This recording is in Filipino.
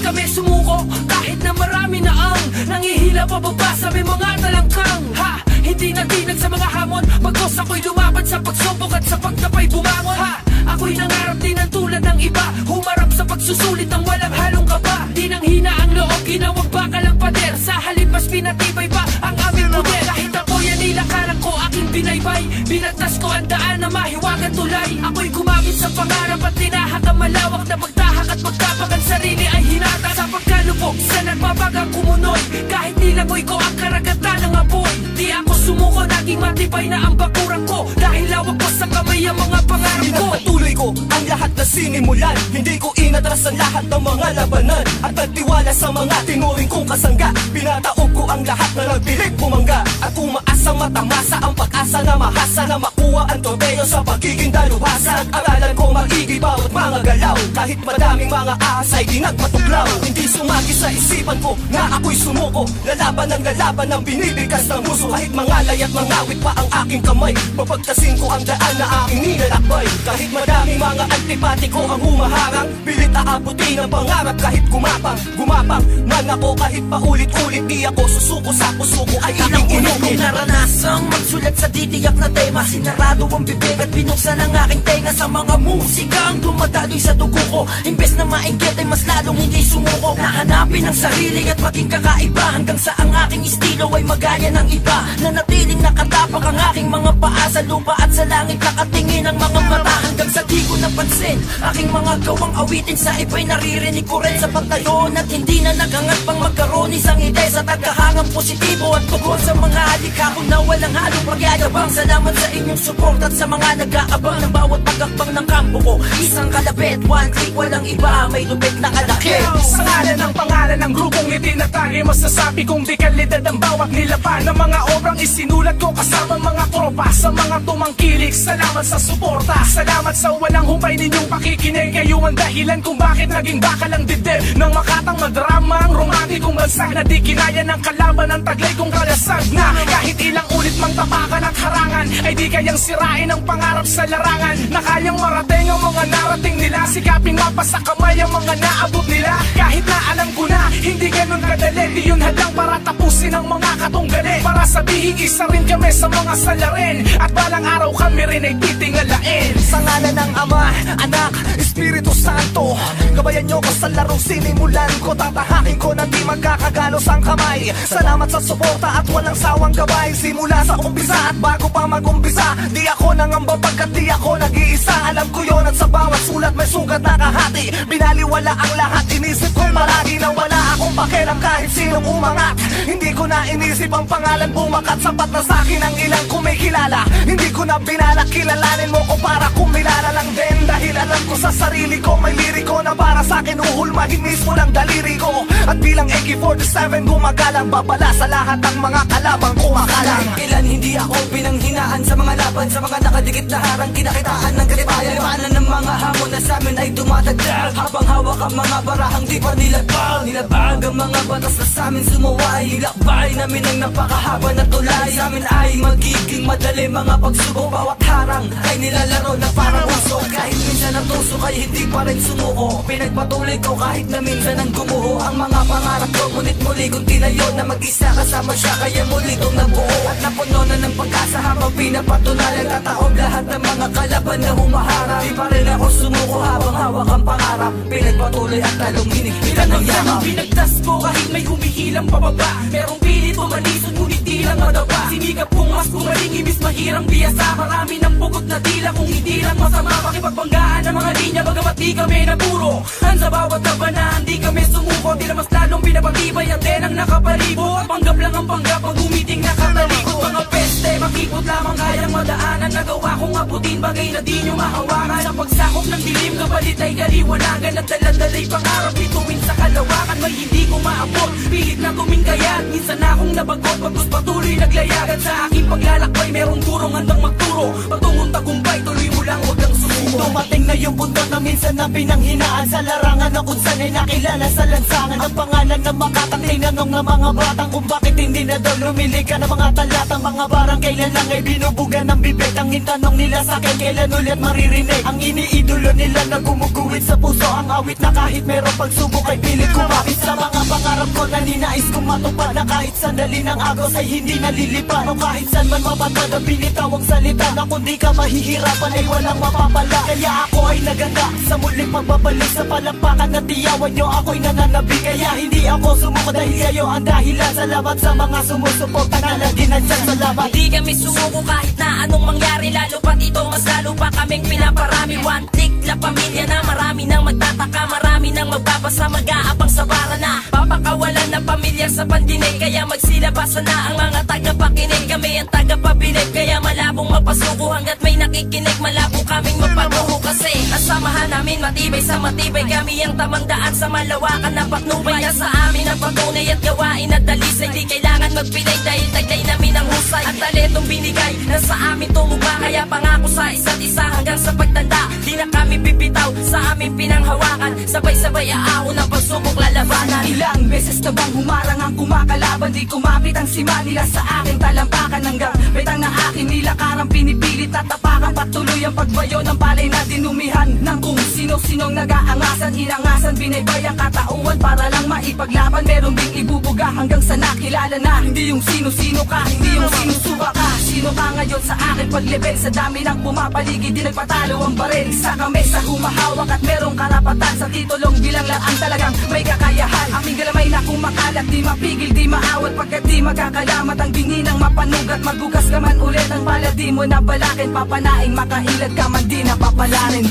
kami sumuko, kahit na marami na ang nangihila pababa sa may mga talangkang. Ha! Hindi natinag sa mga hamon, bagos ako'y lumaban sa pagsubok at sa pagtapay bumangon. Ha! Ako'y nangarap din ng tulad ng iba, humarap sa pagsusulit ng walang halong kaba. Di nang hina ang loob, ginawag bakal ang pader, sa halip mas pinatibay pa ang aming poder. Kahit ako'y anilakaran ko aking binaybay, binagtas ko ang daan na mahiwagan tulay. Ako'y gumamit sa pangarap at tinahak ang malawak na pagtahak at pagtapak ang sarili ay hinata sa pagkalubog sa nagbabagang kumunoy. Kahit nilangoy ko ang karagatan ng apoy, di ako sumuko, naging matibay na ang bakurang ko, dahil lawak ko sa kamay ang mga pangarap ko. Pinagpatuloy ko ang lahat na sinimulan, hindi ko inatras ang lahat ng mga labanan, at nagtiwala sa mga tinuring kong kasangga. Pinataog ko ang lahat na nagpilit bumangga, at umaasang matamasa ang pag-asa na mahasa, na makuha ang torneo sa pagiging daluhasa. Nag-aralan ko maigi bawat mga galaw, kahit madaming mga ahas ay di nagmatuglaw. Hindi sumagi sa isipan ko na ako'y sumuko, lalaban ng lalaban ng binibigkas ng muso. Kahit mangalay at mangawit pa ang aking kamay, papagtasin ko ang daan na aking nilalakbay. Kahit madaming mga antipatiko ang humaharang, pilit aabutin ang pangarap kahit gumapang. Gumapang man ako kahit paulit-ulit, di ako susuko sa puso ko ay aking inukit. Naranasang magsulat sa titiyak na tema, sinarado ang bibig at binuksan ang aking tenga sa mga musikang dumadaloy sa dugo ko. Imbes na mainggit ay mas lalong hindi sumuko, nahanapin ang sarili at maging kakaiba, hanggang sa ang aking estilo ay magaya ng iba. Nanatiling nakatapak ang aking mga paa sa lupa at sa langit nakatingin ang mga mata, hanggang sa di ko napansin aking mga gawang awitin sa iba'y naririnig ko rin sa pagtayon, at hindi na nagangat pang magkaroon isang ide sa tagahangang positibo at tugon sa mga alikabong na walang halong pagyayabang. Salamat sa inyong support at sa mga nag-aabang ng bawat pagkakbang ng kampo ko. Isang kalabit, one click, walang iba, may lupit na kalaki. Sa ngalan ng pangalan ng grupong itinatagi, masasabi kong di kalidad ang bawat nilaban ng mga obrang isinulat ko kasama mga tropa. Sa mga tumangkilik, salamat sa suporta, salamat sa walang humpay ninyong pakikinig. Kayo ang dahilan kung bakit naging bakal ang dibdib ng makatang madrama, ang romantikong bagsak na di kinaya ng kalaban ang taglay kong kalasag na kahit ilang ulit mang tapakan at harangan ay di kayang sirain ang pangarap sa larangan, na kayang marating ang mga narating nila, sikaping mapasa kamay ang mga naabot nila. Kahit na alam ko na hindi ganun kadali, di yun hadlang para tapusin ang mga katunggali, para sabihin isa rin kami sa mga salarin, at balang araw kami rin ay titingalain. Sa ngalan ng Ama, Anak, Espiritu Santo, gabayan nyo ko sa larong sinimulan ko, tatahakin ko na di magkakagalos ang kamay. Salamat sa suporta at walang sawang gabay, simula sa umpisa at bago pa mag-umpisa. Di ako nangamba pagkat di ako nag-iisa, alam ko yon at sa bawat sulat may sugat na kahati. Binaliwala ang lahat, inisip ko palagi na wala akong pakialam kahit sinong umangat. Hindi ko na inisip ang pangalan bumakat, sapat na sa'kin ang ilang kumikilala. Hindi ko na binalak kilalanin mo ko para kumilala lang din, dahil alam ko sa sarili ko may liriko na para sa'kin uhulmahin mismo ng daliri ko. At bilang AK-47 gumagalang, babala sa lahat ng mga kalabang kumakalang. Kailan hindi ako pinanghinaan sa mga laban, sa mga nakadikit na harang, kinakitaan ng katibayan. Labanan ng mga hamon na sa amin ay dumadagdag, habang hawak ang mga barahang di pa nilabag. Nilabag ang mga batas na sa amin sumuway, nilakbay namin ang napakahaba na tulay. Sa amin ay magiging madali mga pagsubok, bawat harang ay nilalaro na parang usok. Kahit minsan natusok ay hindi pa rin sumuko, pinagpatuloy ko kahit na minsan ang gumuho ang mga pangarap ko. Ngunit muli kong tinayo na mag-isa kasama siya, kaya muli kong nabuo at napuno na ng pag-asa habang pinapatunayan. Tataob lahat ng mga kalaban na humaharap, di pa rin ako sumuko habang hawak ang pangarap. Pinagpatuloy at talong hinigpitan ng yakap. Pinagtas ko kahit may humihilang pababa, merong pilit umalisod ngunit di lang madaba. Sinikap kong mas kumaling ibis mahirang biyasa, marami ng pugot na tila kung hindi lang masama. Pakipagbanggaan ang mga linya bagamat di kami naburo, ang sa bawat labanan di kami sumuko. Tila mas lalong pinapatibay ang tenang nakapalibo, panggap lang ang panggap pag umiting nakatalikod. Mga peste makipot lamang kayang madaanan, nagawa kong abutin bagay na di nyo mahawakan. Ang pagsakop ng dilim kapalit ay kaliwanagan, at daladalay pangarap bituin sa kalawakan. May hindi ko maabot, pilit na gumingkayat, minsan na akong nabagot, pagkus patuloy naglayagan. Sa aking paglalakbay merong gurong handang magturo, patungong tagumpay tuloy mo lang huwag lang sumuko. Dumating na yung punto na minsan na pinanghinaan sa larangan na kung saan ay nakilala sa lansangan. Ang pangalan ng makatang tinanong ng mga batang kung bakit hindi na daw lumili ka ng mga talatang mga barang. Kailan lang ay binubugan ng bibig. Ang intanong nila sa akin kailan ulit maririnig ang iniidolo nila na gumuguhit sa puso. Ang awit na kahit merong pagsubok ay pilit kumapit sa mga pangarap ko na ninais kong matupad. Na kahit sandali ng agos ay hindi nalilipad. O kahit saan man mapatad ang binitaw ang salita na kung di ka mahihirapan ay walang mapapala. Kaya ako ay naganda sa muling pagbabalik sa palampakan na tiyawan nyo ako'y nananabi. Kaya hindi ako sumuko dahil kayo ang dahilan. Salamat sa mga sumusuporta na lagi nandyan. Salamat. Di kami sumuko kahit na anong mangyari, lalo pat ito mas lalo pa kaming pinaparami. One click la pamilya na marami nang magtataka, marami nang magbabasa, mag-aabang sa bara na papakawalan na pamilya sa pandinig. Kaya magsilabasan na ang mga tagapakinig, kami ang tagapabinig. Kaya malabong mapasuko hanggat may nakikinig, malabo kaming mapaguho kasi nasamahan namin matibay sa matibay. Kami ang tamang daan sa malawakan na patnubay. Nasa amin ang patunay at gawain at dalisay. Di kailangan magpilay dahil taglay namin ang husay at taletong binigay na sa amin tumugma. Kaya pangako sa isa't isa hanggang sa pagtanda, di na kami bibitaw sa aming pinanghawakan. Sabay-sabay aahon ang pagsubok lalabanan. Ilang beses na bang humarang ang kumakalaban, di kumapit ang sima nila sa aking talampakan. Hanggang betang na akin nilakarang pinipilit at tapakan. Patuloy ang pagbayo ng palay na dinumihan ng kung sino-sinong nag-aangasan. Inangasan, binaybay ang katauhan para lang maipaglaban. Meron ding ibubuga hanggang sa nakilala na hindi yung sino-sino ka, hindi yung sinusuba ka. Sino ka ngayon sa akin paglibel? Sa dami ng pumapaligid, di nagpatalo ang baril. Isa kami sa humahawak at merong karapatan. Sa titulong bilang lang ang talagang may kakayahan. Aming galamay na kumakalat, di mapigil, di maawat. Pagkat di magkakalamat ang bininang mapanugat. Magbugas ka man ulit ang pala, di mo nabalakin. Papanaing makailag ka man, di napapalarin.